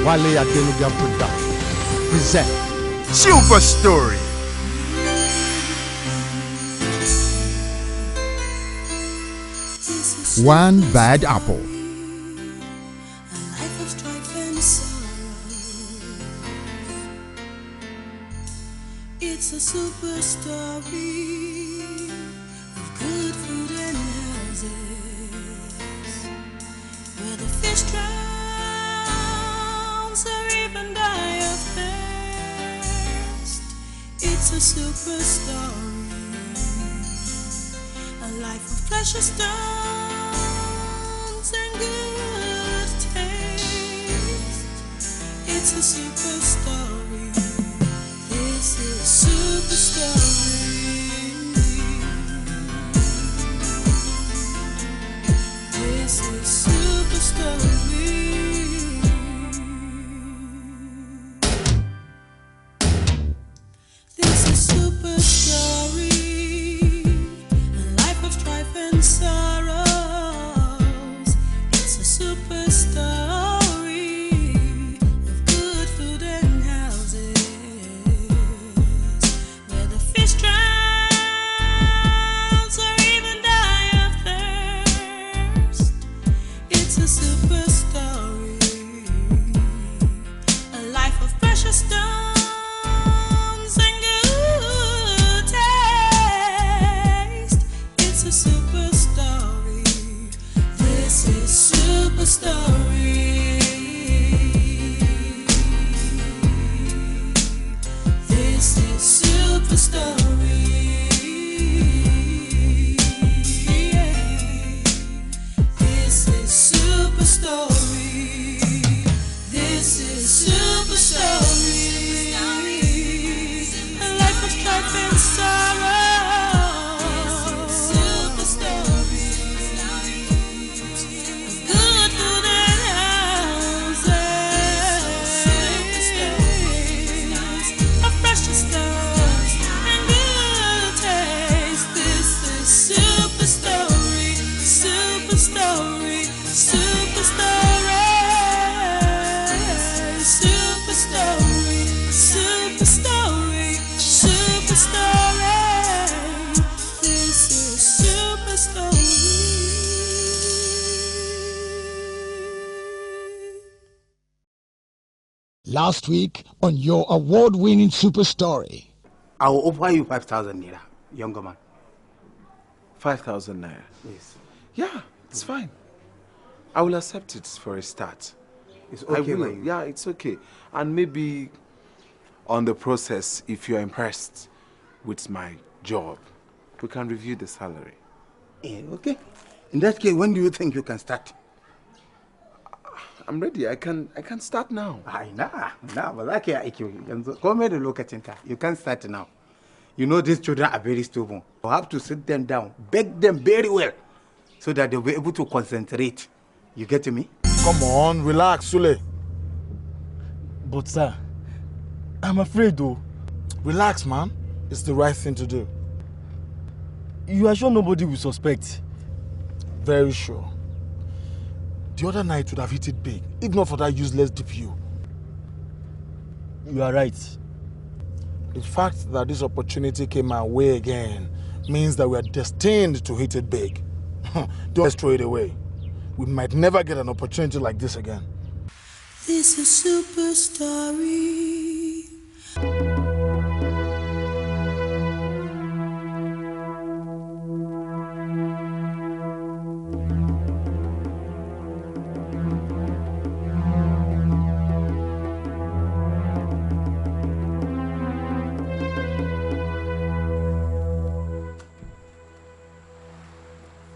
Wale Adenuga Production present Super Story. One Bad Apple. It's a super story of good food and houses, where the fish drowns or even die of thirst. It's a super story, a life of precious stones and good taste. It's a super story. This is super story. This is super story. This is super story. A life of strife and sorrows. It's a super story of good food and houses. It's a super story, a life of precious stones and good taste. It's a super story. This is super story. This is super story. Super story. This is super story. A life of strife and sorrow. Super story. Good food and houses. Super stories of precious stones and good taste. This is super story. Super story. Super story, super story, super story, super story. This is super story. Last week on your award-winning Super Story. I will offer you 5,000 naira, younger man. 5,000 naira. Yes. Yeah, it's fine. I will accept it for a start. It's okay, I will. Yeah, it's okay. And maybe on the process, if you're impressed with my job, we can review the salary. Yeah, okay. In that case, when do you think you can start? I'm ready. I can start now. But like come here to look at it. You can start now. You know these children are very stubborn. You have to sit them down, beg them very well, so that they'll be able to concentrate. You get me? Come on, relax, Sule. But sir, I'm afraid though. Relax, man. It's the right thing to do. You are sure nobody will suspect? Very sure. The other night would have hit it big, if not for that useless DPU. You are right. The fact that this opportunity came our way again means that we are destined to hit it big. Don't throw it away. We might never get an opportunity like this again. This is super story.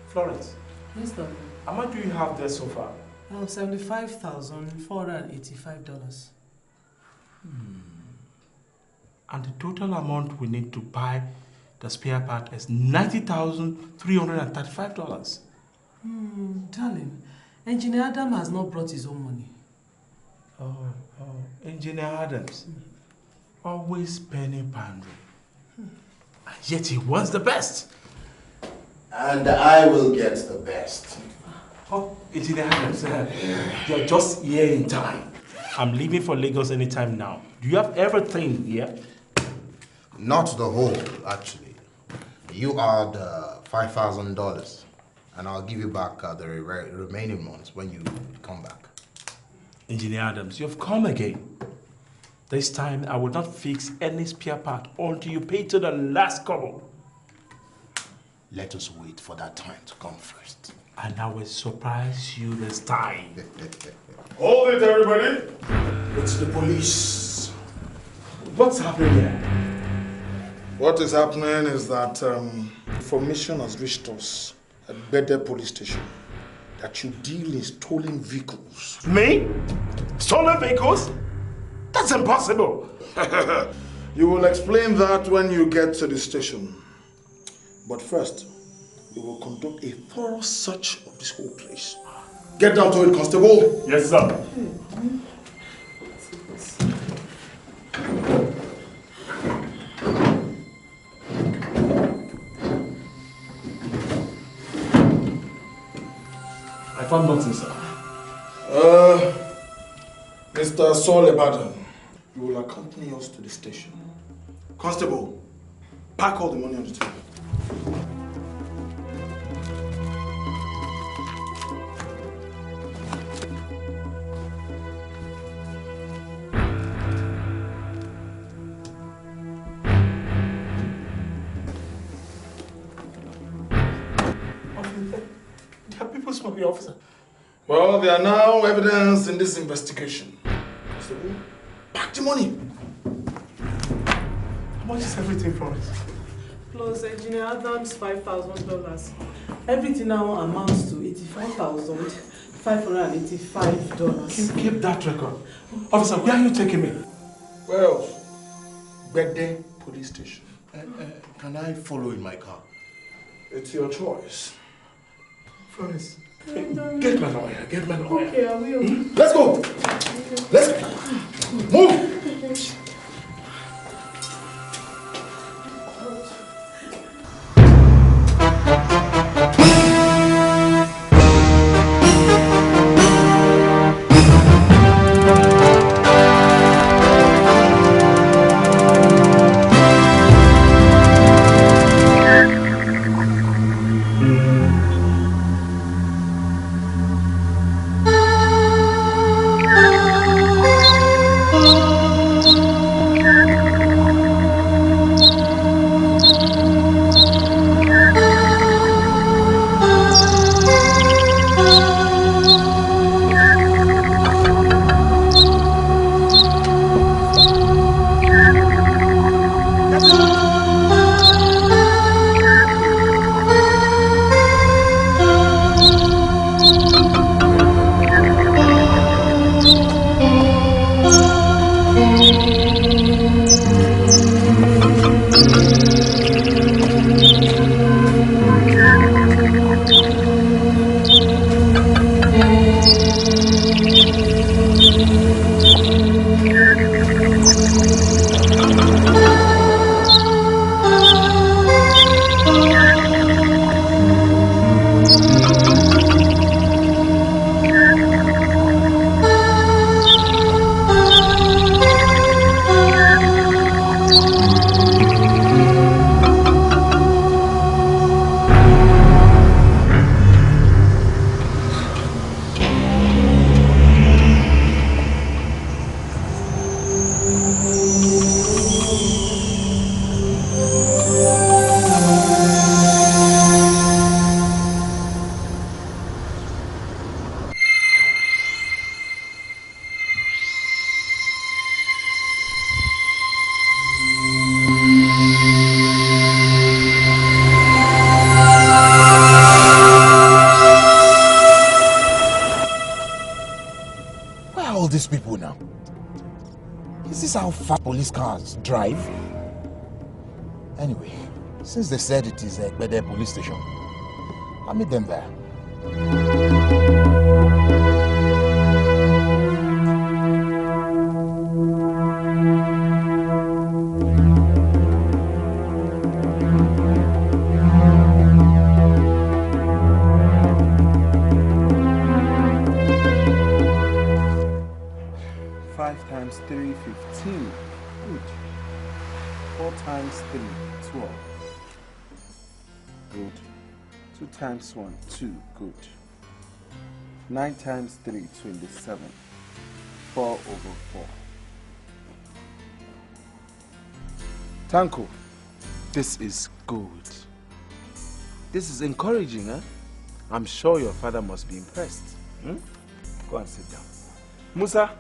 Florence. Yes, Doctor. How much do you have there so far? $75,485. And the total amount we need to buy the spare part is $90,335. Darling, Engineer Adam has not brought his own money. Oh, Engineer Adams. Always penny pandering. And yet he wants the best. And I will get the best. Oh, Engineer Adams, you're just here in time. I'm leaving for Lagos anytime now. Do you have everything here? Not the whole, actually. You are the $5,000, and I'll give you back the remaining months when you come back. Engineer Adams, you've come again. This time, I will not fix any spare part until you pay to the last kobo. Let us wait for that time to come first. And I will surprise you this time. Hold it, everybody. It's the police. What's happening here? What is happening is that information has reached us at Bede police station that you deal in stolen vehicles. Me? Stolen vehicles? That's impossible. You will explain that when you get to the station. But first, we will conduct a thorough search of this whole place. Get down to it, Constable. Yes, sir. I found nothing, sir. Mr. Saul Ebadan, you will accompany us to the station. Constable, pack all the money on the table. There are people smoking, officer. Well, there are now evidence in this investigation. Constable, pack the money. How much is everything for us? Plus Engineer Adams $5,000. Everything now amounts to $84,585. Keep that record. Officer, where are you taking me? Where else? Bede police station. Can I follow in my car? It's your choice. Florence, get my lawyer. Get my lawyer. Okay, I will. Let's go. Let's move. These people now? Is this how fast police cars drive? Anyway, since they said it is a Bede police station, I'll meet them there. 5 times 3, 15. Good. 4 times 3, 12. Good. 2 times 1, 2. Good. 9 times 3, 27. 4 over 4. Tanko, this is good. This is encouraging, eh? I'm sure your father must be impressed. Hmm? Go and sit down. Musa.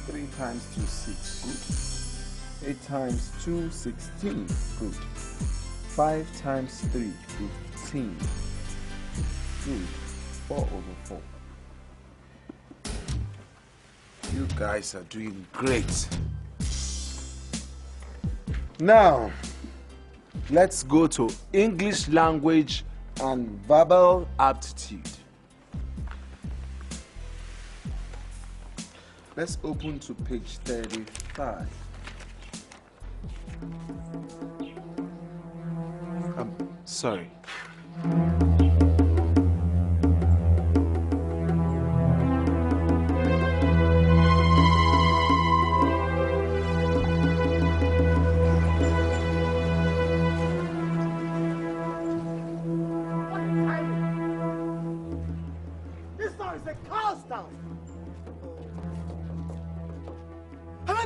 Three times 2, 6. Good. 8 times 2, 16. Good. 5 times 3, 15. Good. 4 over 4. You guys are doing great. Now, let's go to English language and verbal aptitude. Let's open to page 35. I'm sorry.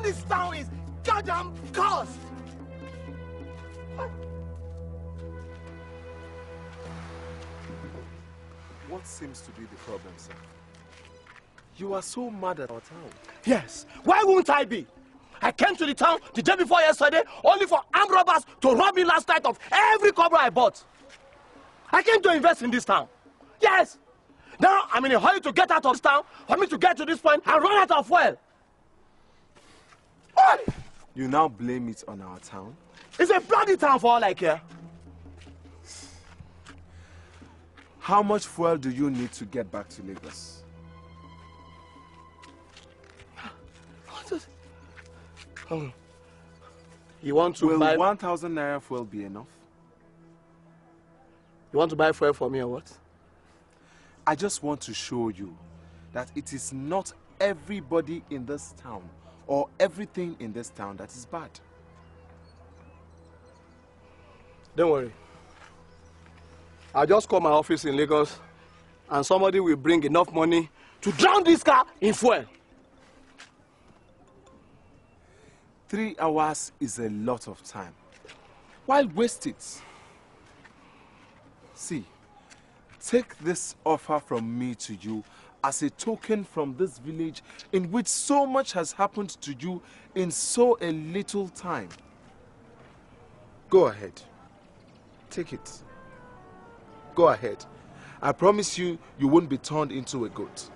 This town is goddamn cursed! What seems to be the problem, sir? You are so mad at our town. Yes, why won't I be? I came to the town the day before yesterday only for armed robbers to rob me last night of every cover I bought. I came to invest in this town. Yes! Now I'm in a hurry to get out of this town for me to get to this point and run out of fuel. What? You now blame it on our town? It's a bloody town for all I care. How much fuel do you need to get back to Lagos? You want to Will buy... 1,000 naira fuel be enough? You want to buy fuel for me or what? I just want to show you that it is not everybody in this town or everything in this town that is bad. Don't worry. I'll just call my office in Lagos and somebody will bring enough money to drown this car in fuel. 3 hours is a lot of time. Why waste it? See, take this offer from me to you as a token from this village in which so much has happened to you in so a little time. Go ahead. Take it. Go ahead. I promise you, you won't be turned into a goat.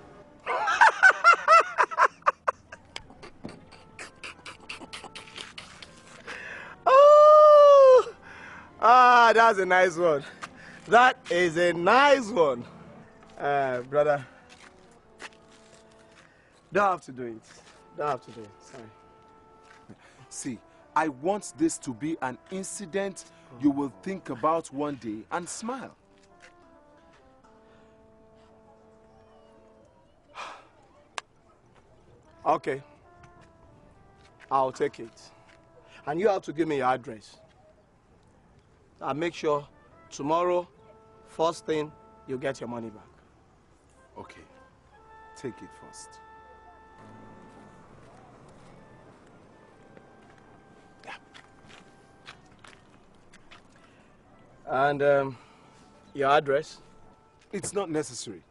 Oh! Ah, that's a nice one. That is a nice one. Brother. Don't have to do it. Don't have to do it. Sorry. See, I want this to be an incident you will think about one day and smile. Okay. I'll take it. And you have to give me your address. I'll make sure tomorrow, first thing, you get your money back. Okay. Take it first. And your address? It's not necessary.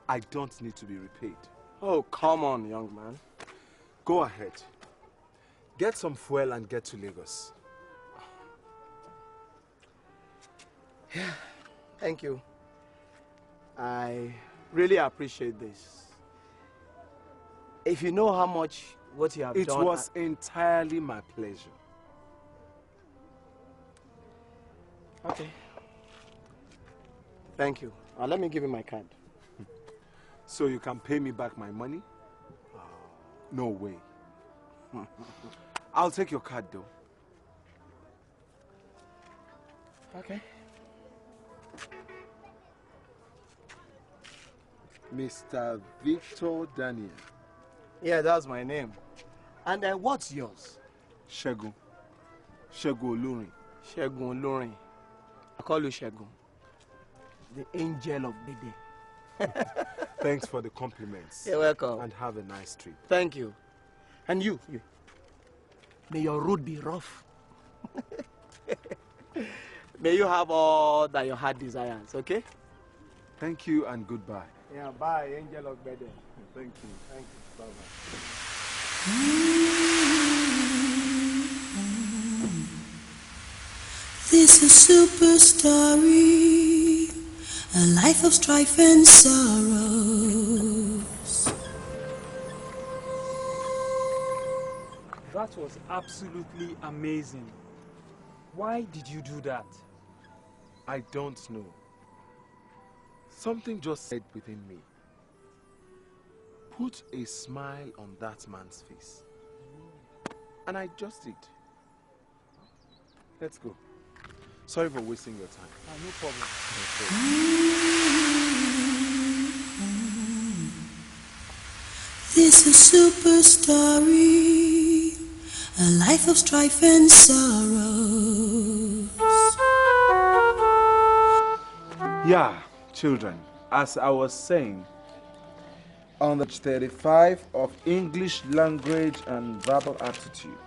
I don't need to be repaid. Oh, come on, young man. Go ahead. Get some fuel and get to Lagos. Yeah, thank you. I really appreciate this. If you know how much what you have done... It was entirely my pleasure. Okay. Thank you. Let me give you my card. So you can pay me back my money? No way. I'll take your card though. Okay. Mr. Victor Daniel. Yeah, that's my name. And what's yours? Shegun. Shegun Olurin. Shegun Olurin. I call you Shegun. The angel of the day. Thanks for the compliments. You're welcome. And have a nice trip. Thank you. And you. May your road be rough. May you have all that your heart desires, okay? Thank you and goodbye. Yeah, bye, angel of Bede. Thank you. Thank you. Bye-bye. This is super story, a life of strife and sorrows. That was absolutely amazing. Why did you do that? I don't know. Something just said within me. Put a smile on that man's face. And I just did. Let's go. Sorry for wasting your time. No problem. This is super story, a life of strife and sorrows. Yeah, children, as I was saying, on the 35 of English language and verbal aptitude.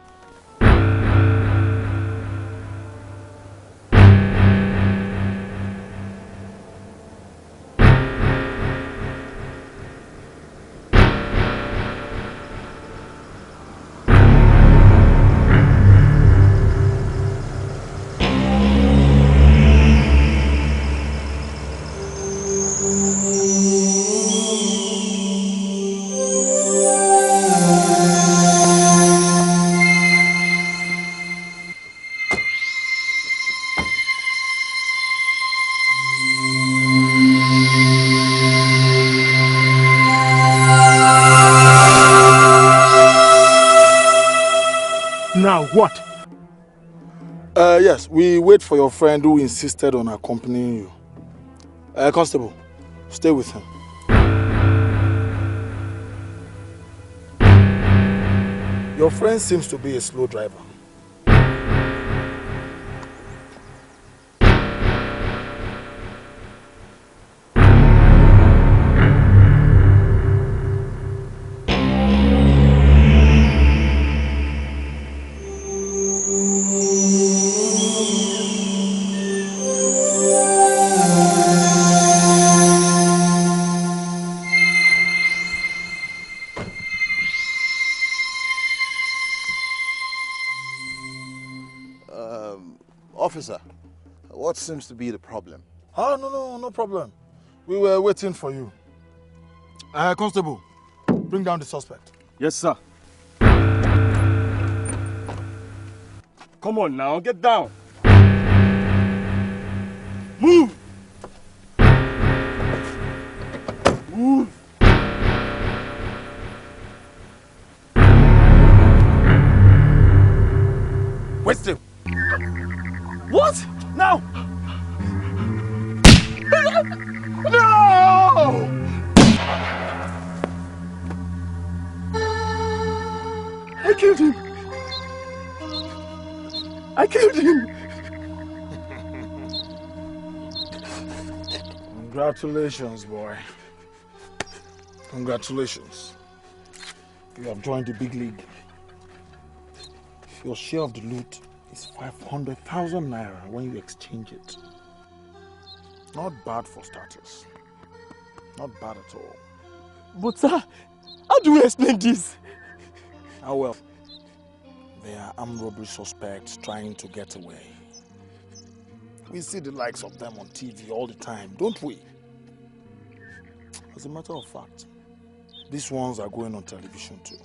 Now what? Yes, we wait for your friend who insisted on accompanying you. Constable, stay with him. Your friend seems to be a slow driver. Officer, what seems to be the problem? Oh, no problem. We were waiting for you. Constable, bring down the suspect. Yes, sir. Come on now, get down. Move! Move! Wait still. What? Now! No! I killed him. I killed him. Congratulations, boy. Congratulations. You have joined the big league. Your share of the loot is 500,000 naira when you exchange it. Not bad for starters. Not bad at all. But sir, how do we explain this? Ah well, there are armed robbery suspects trying to get away. We see the likes of them on TV all the time, don't we? As a matter of fact, these ones are going on television too.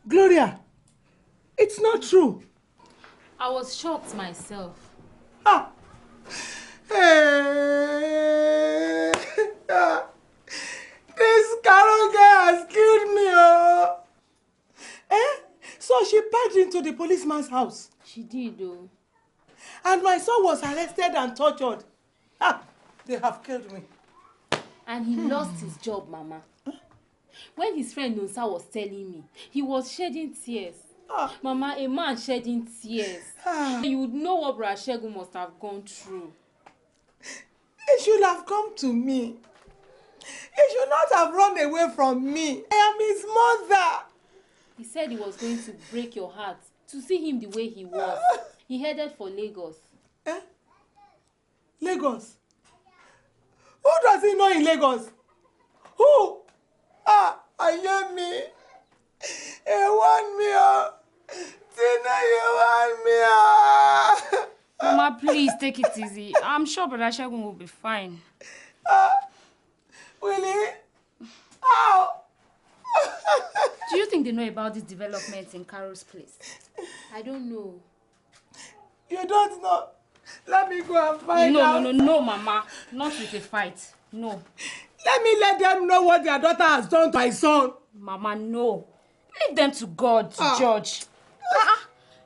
Gloria, it's not true. I was shocked myself. Ah. Hey. This Carol girl has killed me, oh. So she packed into the policeman's house. She did, though. And my son was arrested and tortured. They have killed me. And he lost his job, Mama. When his friend Nonsa was telling me, he was shedding tears. Mama, a man shedding tears. You would know what Brother Shegun must have gone through. He should have come to me. He should not have run away from me. I am his mother. He said he was going to break your heart to see him the way he was. He headed for Lagos. Lagos? Who does he know in Lagos? Who? I hear me. You want me, Tina, you want me, Mama, please take it easy. I'm sure Brother Shegun will be fine. Will he? How? Do you think they know about these developments in Carol's place? I don't know. You don't know? Let me go and find out. No, Mama. Not with a fight. No. Let them know what their daughter has done to my son. Mama, no. Leave them to God to judge.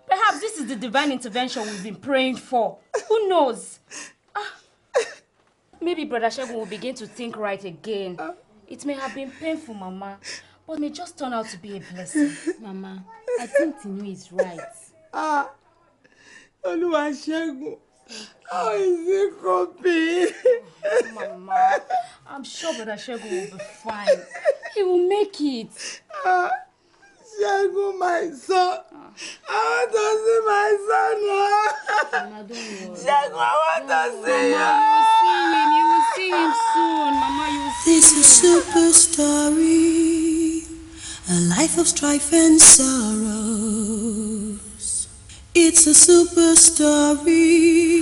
Perhaps this is the divine intervention we've been praying for. Who knows? Maybe Brother Shegun will begin to think right again. It may have been painful, Mama, but may just turn out to be a blessing. Mama, I think Tinu is right. Oluwa Shegun, how is it coping? Mama, I'm sure Brother Shegun will be fine. He will make it. Shegun, my son. I want to see my son now. Mama, don't worry. Shegun, I want to see you. You will see him soon. Mama, you will see him. This is Super Story, a life of strife and sorrows. It's a super story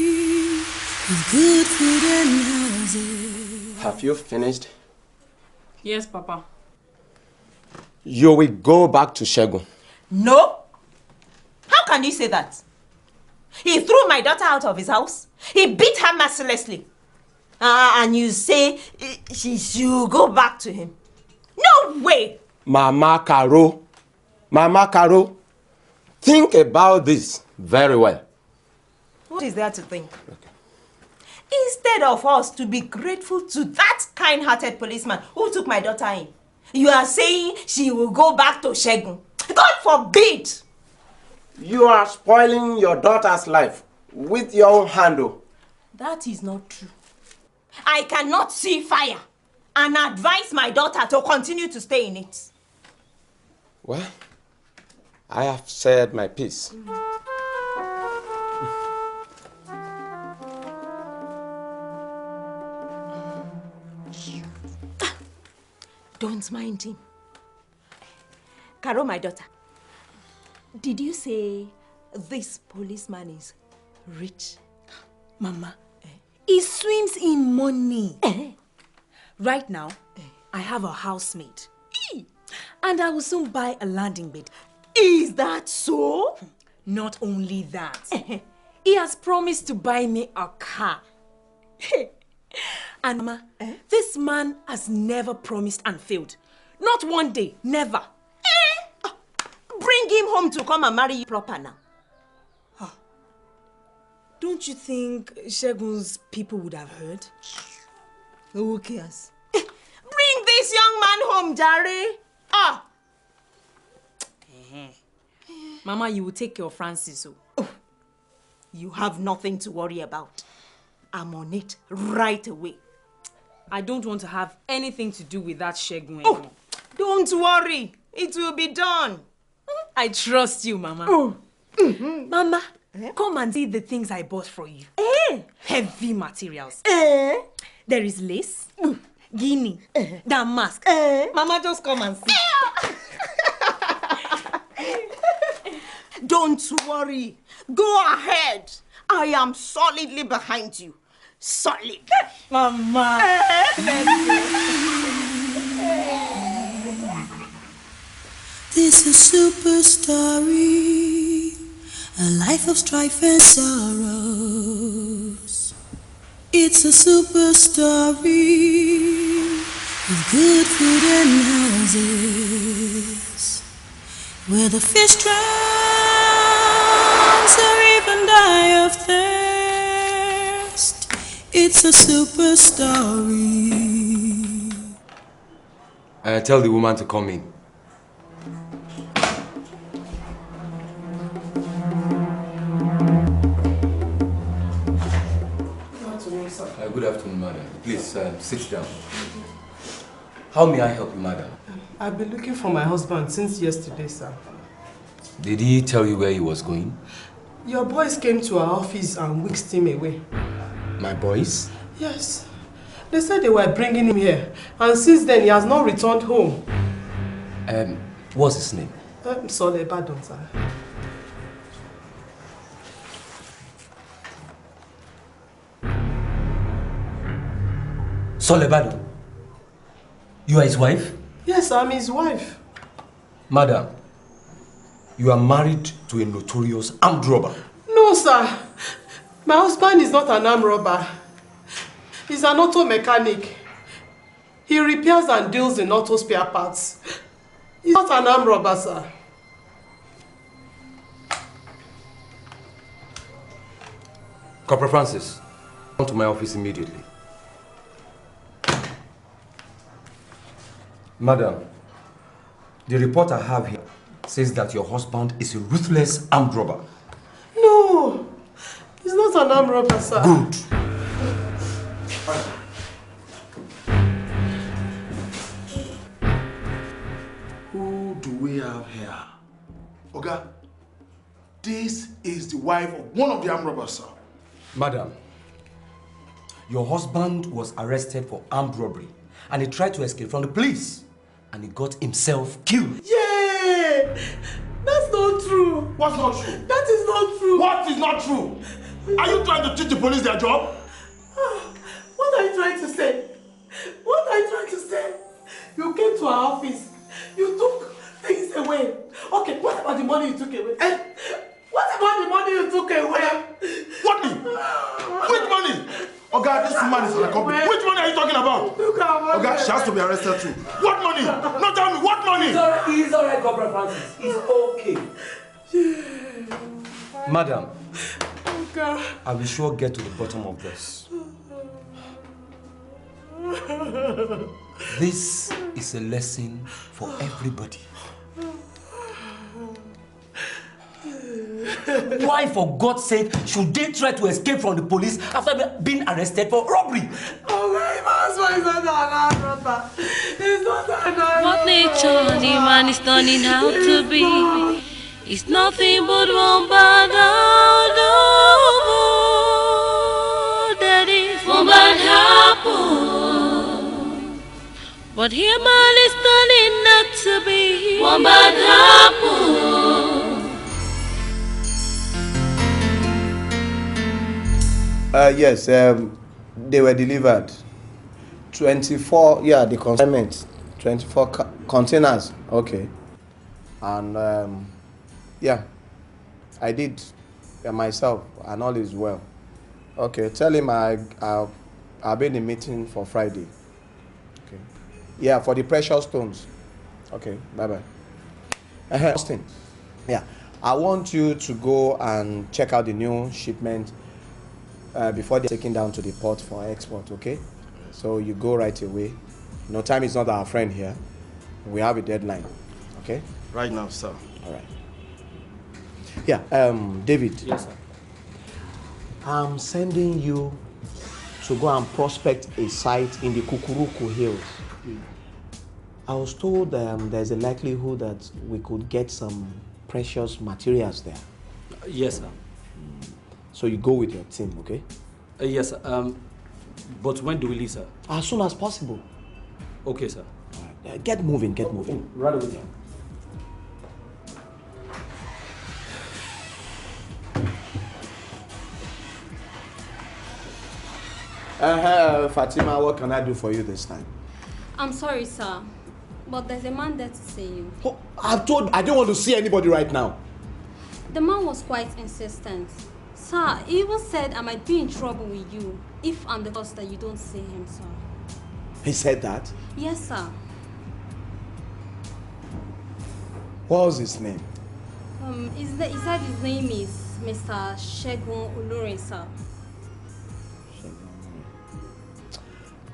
with good food and houses. Have you finished? Yes, Papa. You will go back to Shegun. No. How can you say that? He threw my daughter out of his house. He beat her mercilessly. And you say she should go back to him. No way! Mama Caro, think about this very well. What is there to think? Okay. Instead of us to be grateful to that kind-hearted policeman who took my daughter in, you are saying she will go back to Shegun. God forbid! You are spoiling your daughter's life with your own handle. That is not true. I cannot see fire and advise my daughter to continue to stay in it. Well, I have said my piece. Don't mind him. Caro, my daughter, did you say this policeman is rich? Mama, he swims in money. Right now, I have a housemaid. And I will soon buy a landing bed. Is that so? Not only that, he has promised to buy me a car. And Mama, this man has never promised and failed. Not one day, never. Bring him home to come and marry you proper now. Don't you think Shegun's people would have heard? Who cares? Bring this young man home, Jare. Mama, you will take care of Francis. You have nothing to worry about. I'm on it right away. I don't want to have anything to do with that Shegun anymore. Don't worry. It will be done. I trust you, Mama. Mama, come and see the things I bought for you. Heavy materials. There is lace, guinea, damask. Mama, just come and see. Don't worry. Go ahead. I am solidly behind you. Solid. Mama. this a super story? A life of strife and sorrows. It's a super story of good food and houses, where the fish drowns or even die of thirst. It's a super story. Tell the woman to come in. Good afternoon, madam. Please, sit down. How may I help you, madam? I've been looking for my husband since yesterday, sir. Did he tell you where he was going? Your boys came to our office and whisked him away. My boys? Yes. They said they were bringing him here, and since then he has not returned home. What's his name? Sole Badon, sir. Solebado, you are his wife? Yes, I'm his wife. Madam, you are married to a notorious armed robber. No, sir. My husband is not an armed robber. He's an auto mechanic. He repairs and deals in auto spare parts. He's not an armed robber, sir. Corporal Francis, come to my office immediately. Madam, the report I have here says that your husband is a ruthless armed robber. No, he's not an armed robber, sir. Good. Who do we have here? Oga, this is the wife of one of the armed robbers, sir. Madam, your husband was arrested for armed robbery and he tried to escape from the police and he got himself killed. Yeah! That's not true. What's not true? That is not true. What is not true? Are you trying to teach the police their job? What are you trying to say? What are you trying to say? You came to our office. You took things away. Okay, what about the money you took away? What about the money you took away? What money? Which money? Oh God, this woman is an accomplice. Which money are you talking about? Oh God, she has to be arrested too. What money? No, tell me, what money? He's all right, Corporal Francis. He's okay. Madam, I will sure get to the bottom of this. This is a lesson for everybody. Why, for God's sake, should they try to escape from the police after being arrested for robbery? Oh, my husband is not an armed robber. He's not an armed robber. What nature the man is turning out to be is nothing but one bad apple. That is one bad apple. But here man is turning out to be one bad apple. Yes, they were delivered. 24, yeah, the consignment. 24 containers, okay. And yeah, I did myself, and all is well. Okay, tell him I'll be in the meeting for Friday. Okay. Yeah, for the precious stones. Okay, bye-bye. Austin, yeah, I want you to go and check out the new shipment before they're taken down to the port for export, okay? So you go right away. No, time is not our friend here. We have a deadline, okay? Right now, sir. All right. Yeah, David. Yes, sir. I'm sending you to go and prospect a site in the Kukuruku Hills. I was told there's a likelihood that we could get some precious materials there. Yes, sir. So you go with your team, okay? Yes, sir. But when do we leave, sir? As soon as possible. Okay, sir. All right. Get moving, get moving. Right away, sir. Fatima, what can I do for you this time? I'm sorry, sir. But there's a man there to see you. Oh, I don't want to see anybody right now. The man was quite insistent. Sir, he even said I might be in trouble with you if I'm the cause that you don't see him, sir. He said that? Yes, sir. What was his name? He said his name is Mr. Shegun Olore, sir.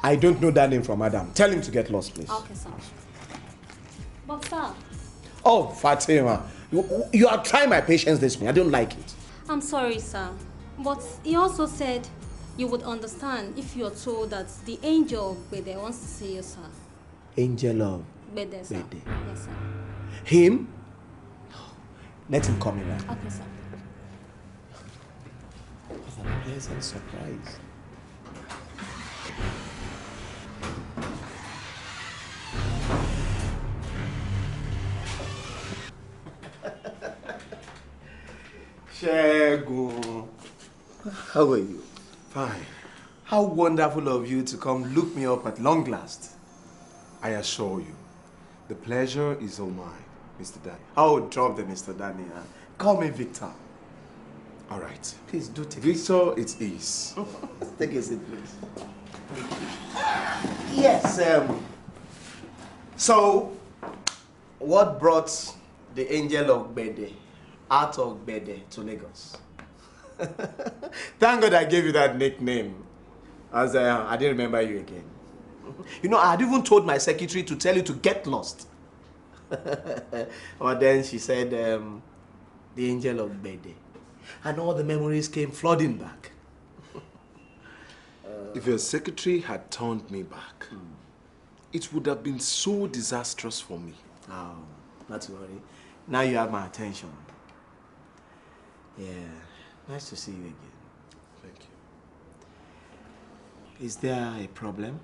I don't know that name from Adam. Tell him to get lost, please. Okay, sir. But, sir. Oh, Fatima. You are trying my patience this way. I don't like it. I'm sorry, sir. But he also said you would understand if you're told that the angel of Bede wants to see you, sir. Angel of Bede, sir. Bede. Yes, sir. Him? Let him come in now. Okay, sir. What a pleasant surprise. Shegun. How are you? Fine. How wonderful of you to come look me up at long last. I assure you, the pleasure is all mine, Mr. Danny. Oh, drop the Mr. Danny. Huh? Call me Victor. All right. Please do take Victor, it is. Take a seat, please. Yes, so, what brought the angel of Bede out of Bede to Lagos? Thank God I gave you that nickname, as I didn't remember you again. You know, I had even told my secretary to tell you to get lost. But then she said, the angel of Bede. And all the memories came flooding back. If your secretary had turned me back, it would have been so disastrous for me. Oh, not to worry. Now you have my attention. Yeah, nice to see you again. Thank you. Is there a problem?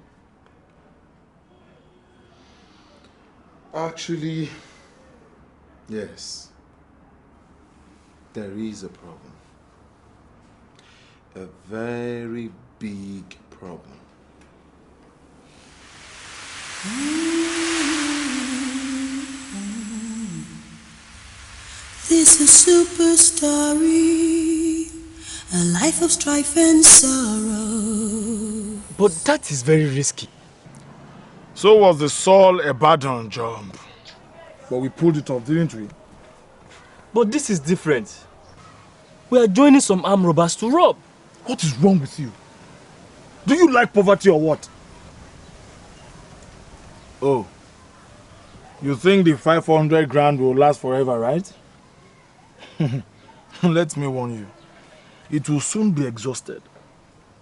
Actually, yes. There is a problem. A very big problem. This is Super Story, a life of strife and sorrow. But that is very risky. So was the Saul Ibadan jump. But we pulled it off, didn't we? But this is different. We are joining some armed robbers to rob. What is wrong with you? Do you like poverty or what? Oh. You think the 500 grand will last forever, right? Let me warn you. It will soon be exhausted.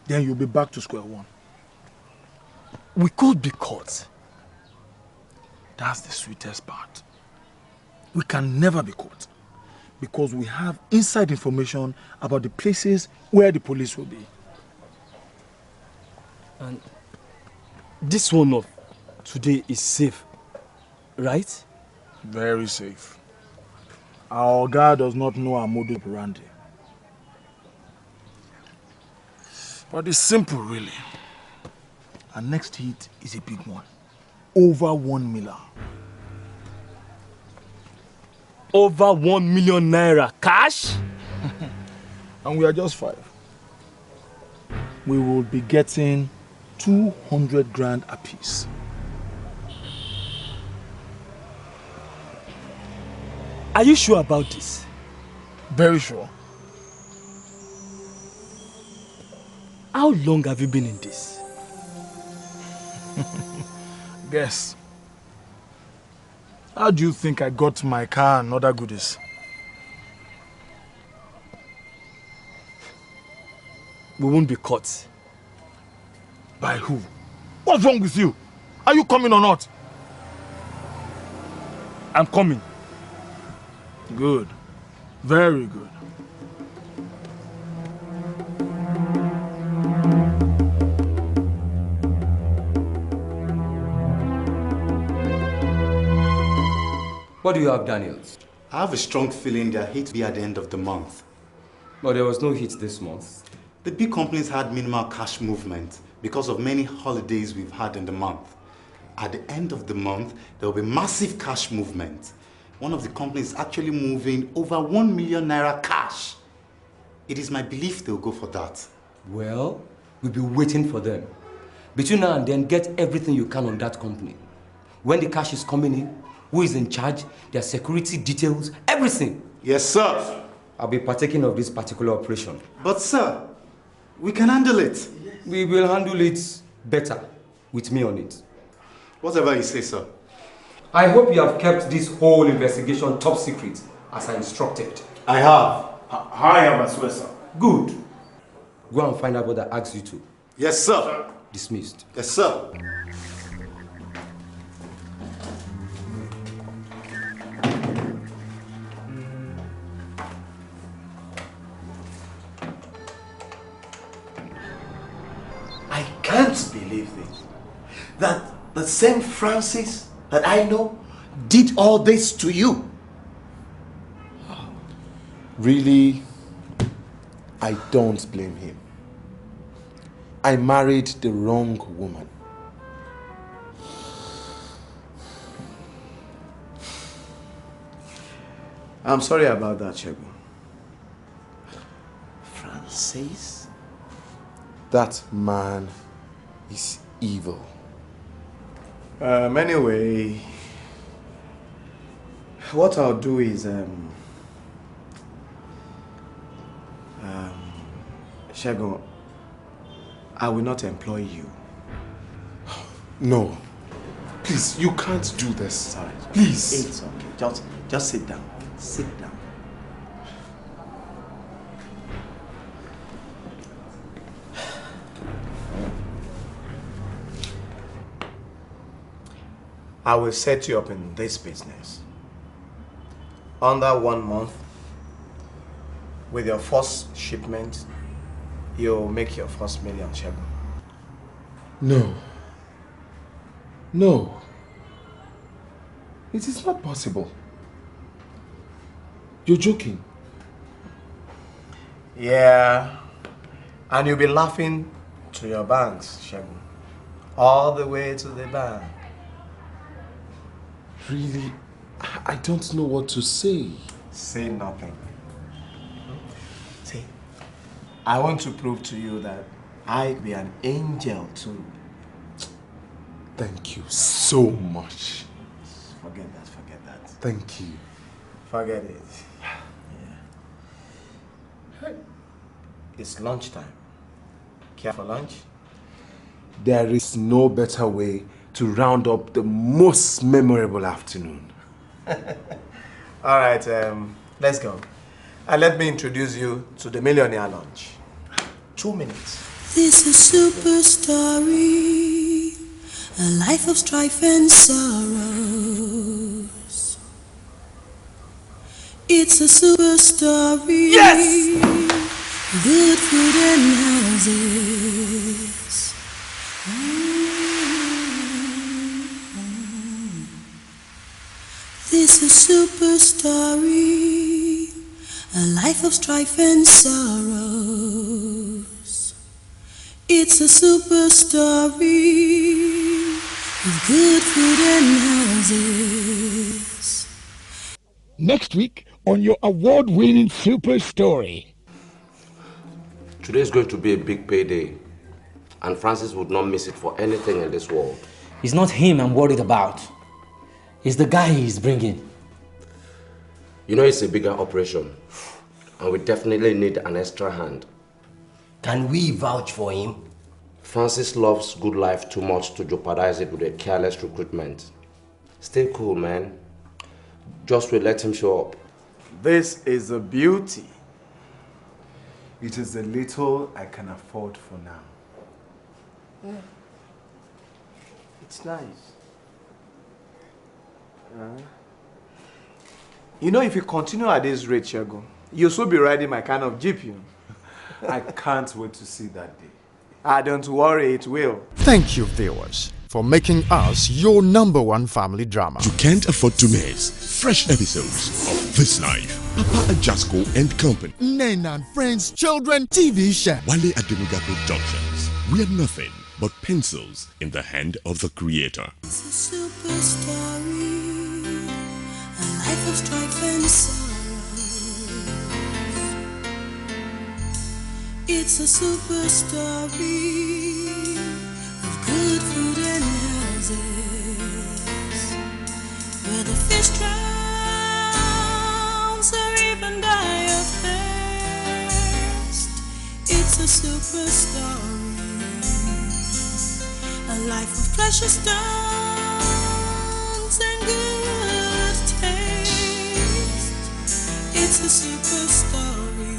Then you'll be back to square one. We could be caught. That's the sweetest part. We can never be caught. Because we have inside information about the places where the police will be. And this one of today is safe, right? Very safe. Our guy does not know our modus operandi. But it's simple, really. Our next hit is a big one. Over 1 million. Over 1 million naira cash? And we are just 5. We will be getting 200 grand apiece. Are you sure about this? Very sure. How long have you been in this? Guess. How do you think I got my car and other goodies? We won't be caught. By who? What's wrong with you? Are you coming or not? I'm coming. Good. Very good. What do you have, Daniels? I have a strong feeling there hit be at the end of the month. But there was no hit this month. The big companies had minimal cash movement because of many holidays we've had in the month. At the end of the month, there will be massive cash movement. One of the companies is actually moving over 1 million naira cash. It is my belief they'll go for that. Well, we'll be waiting for them. Between now and then, get everything you can on that company. When the cash is coming in, who is in charge, their security details, everything. Yes, sir. I'll be partaking of this particular operation. But sir, we can handle it. We will handle it better with me on it. Whatever you say, sir. I hope you have kept this whole investigation top secret, as I instructed. I have. I have as well, sir. Good. Go and find out what I asked you to. Yes, sir. Dismissed. Yes, sir. I can't believe this. That the same Francis that I know did all this to you. Really, I don't blame him. I married the wrong woman. I'm sorry about that, Shegun. Francis? That man is evil. Anyway, what I'll do is, Shegun, I will not employ you. No. Please, you can't do this. Sorry. Please. It's okay. Just sit down. Sit down. I will set you up in this business. Under 1 month, with your first shipment, you'll make your first million, Shegun. No. No. It is not possible. You're joking. Yeah. And you'll be laughing to your banks, Shegun. All the way to the bank. Really, I don't know what to say. Say nothing. See, I want to prove to you that I be an angel too. Thank you so much. Forget that. Thank you. Forget it. Yeah. It's lunchtime. Care for lunch? There is no better way to round up the most memorable afternoon. All right, let's go. And let me introduce you to the millionaire lunch. 2 minutes. This is super story, a life of strife and sorrows. It's a super story. Yes! Good food and houses. This is super story, a life of strife and sorrows. It's a super story of good food and houses. Next week on your award-winning Super Story. Today is going to be a big payday, and Francis would not miss it for anything in this world. It's not him I'm worried about. It's the guy he's bringing. You know it's a bigger operation, and we definitely need an extra hand. Can we vouch for him? Francis loves good life too much to jeopardize it with a careless recruitment. Stay cool, man. Just will let him show up. This is a beauty. It is the little I can afford for now. Yeah. It's nice. You know, if you continue at this rate, Shegun, you'll soon be riding my kind of jeep, you know. I can't wait to see that day. Don't worry, it will. Thank you, viewers, for making us your #1 family drama. You can't afford to miss fresh episodes of This Life, Papa Ajasco and Company, Nena and Friends Children TV show. Wale Adenuga Productions. We are nothing but pencils in the hand of the creator. It's a super story, a life of strife and sorrow. It's a super story of good food and houses, where the fish drowns or even die of thirst. It's a super story, a life of precious stones and good taste. It's a super story.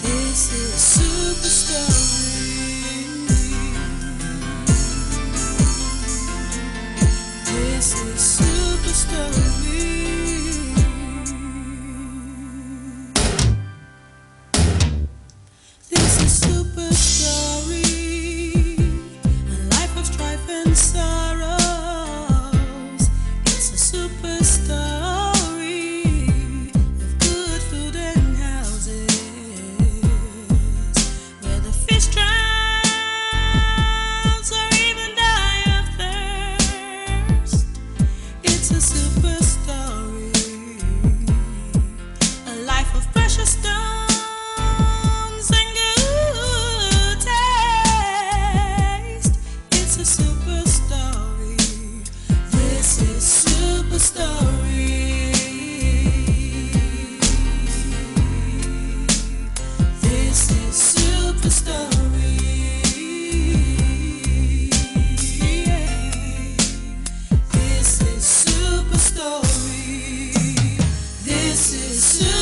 This is super story. This is super story. This is super story. Sorrows. It's a super story of good food and houses, where the fish drowns or even die of thirst. It's a super story, a life of precious stones and good taste. It's a super story. This is super story. This is super story. This is super story. This is super